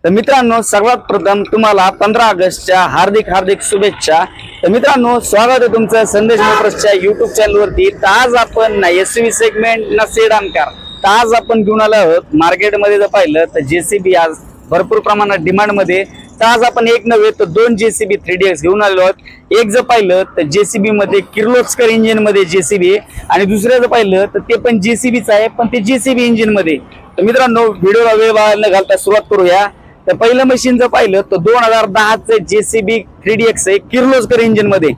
तर मित्रांनो सर्वात प्रथम तुम्हाला 15 ऑगस्टच्या हार्दिक शुभेच्छा। तर मित्रांनो स्वागत आहे तुमचं संदेश मोटर्सच्या YouTube चॅनलवरती। तर आज आपण एसयूव्ही सेगमेंट ना सेडान कार तर आज आपण घेऊन आलो आहोत मार्केटमध्ये। जर पाहिलं तर जेसीबी आज भरपूर प्रमाणात डिमांड मध्ये। तर आज आपण एक नव्हे तर दोन जेसीबी 3DX घेऊन आलो आहोत। एक जर पाहिलं तर जेसीबी मध्ये किर्लोस्कर इंजिन मध्ये जेसीबी आणि दुसरं जर पाहिलं तर ते पण जेसीबीच आहे पण ते जेसीबी इंजिन मध्ये। तर मित्रांनो व्हिडिओला वेळ वाया न घालता सुरुवात करूया। तर पहिलं मशीन जर पाहिलं तर 2010 चे जेसीबी 3DX आहे किर्लोस्कर इंजिन मध्ये।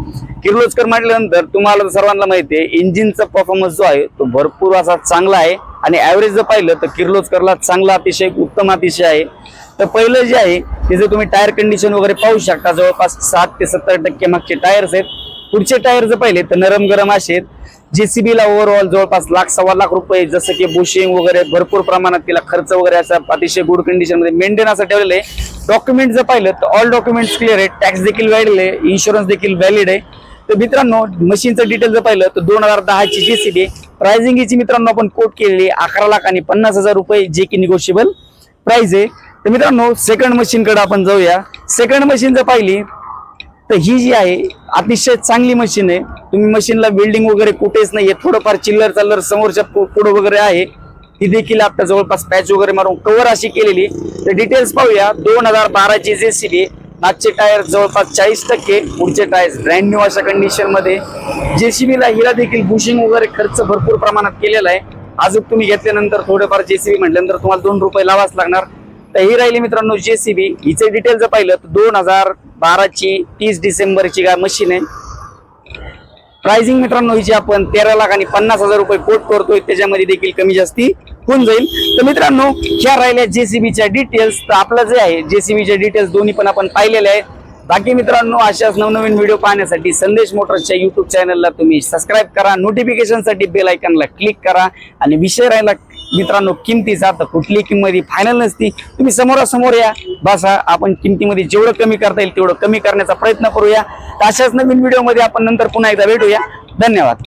किर्लोस्कर म्हटल्यानंतर तुम्हाला सर्वांना माहिती आहे इंजिनचा परफॉर्मन्स जो आहे तो भरपूर असा चांगला आहे आणि ॲव्हरेज जर पाहिलं तर किर्लोस्करला चांगला अतिशय उत्तम अतिशय आहे। तर पहिलं जे आहे ते जर तुम्ही टायर कंडिशन वगैरे पाहू शकता जवळपास 60 ते 70% मागचे टायर्स आहेत। पुढचे टायर जर पाहिले तर नरम गरम असे जेसीबी ला ओव्हरऑल जवळपास लाख सव्वा लाख रुपये जसं की बुशिंग वगैरे भरपूर प्रमाणात तिला खर्च वगैरे असा अतिशय गुड कंडिशन मध्ये मेंटेन असं ठेवलेलं आहे। डॉक्युमेंट जर पाहिलं तर ऑल डॉक्युमेंट्स क्लिअर आहे, टॅक्स देखील व्हॅलिड आहे, इन्शुरन्स देखील व्हॅलिड आहे। तर मित्रांनो मशीनचं डिटेल जर पाहिलं तर 2010 ची जेसीबी प्राइसिंग हिची मित्रांनो आपण कोट केलेली 11,50,000 रुपये जे की निगोशिएबल प्राइस आहे। तर मित्रांनो सेकंड मशीन कडे आपण जाऊया। सेकंड मशीन जर पाहिली तर ही जी आहे अतिशय चांगली मशीन आहे। तुम्ही मशीनला वेल्डिंग वगैरे कुठेच नाहीये, थोडंफार चिल्लर चालर समोरच्या पुढे वगैरे आहे ती देखील आता जवळपास पॅच वगैरे मारून कव्हर अशी केलेली। तर डिटेल्स पाहूया। 2012 ची जेसीबी, मागचे टायर जवळपास 40%, पुढचे टायर ब्रँड न्यू अशा कंडिशन मध्ये। जेसीबीला हिला देखील बुशिंग वगैरे खर्च भरपूर प्रमाणात केलेला आहे। अजून तुम्ही घेतल्यानंतर थोडेफार जेसीबी म्हटल्यानंतर तुम्हाला 2 रुपये लावाच लागणार। तर ही राहिली मित्रांनो जेसीबी। हिचे डिटेल जर पाहिलं तर 2012 ची 30 डिसेंबरची काय मशीन आहे। प्राइसिंग मित्रांनो हिची आपण 13,50,000 रुपये कोट करतोय, त्याच्यामध्ये देखील कमी जास्ती होऊन जाईल। तर मित्रांनो ह्या राहिल्या जेसीबीच्या डिटेल्स। तर आपलं जे आहे जेसीबीच्या डिटेल्स दोन्ही पण आपण पाहिलेले आहेत। बाकी मित्रांनो अशाच नवनवीन व्हिडिओ पाहण्यासाठी संदेश मोटर्सच्या YouTube चॅनलला तुम्ही सबस्क्राइब करा, नोटिफिकेशन साठी बेल आयकॉनला क्लिक करा। आणि विषय राहिला मित्रांनो किमतीचा, तर कुठली किंमत फायनल नसती, तुम्ही समोरासमोर या बसा, आपण किमतीमध्ये जेवढं कमी करता येईल तेवढं कमी करण्याचा प्रयत्न करूया। तर अशाच नवीन व्हिडिओ मध्ये आपण नंतर पुन्हा एकदा भेटूया। धन्यवाद।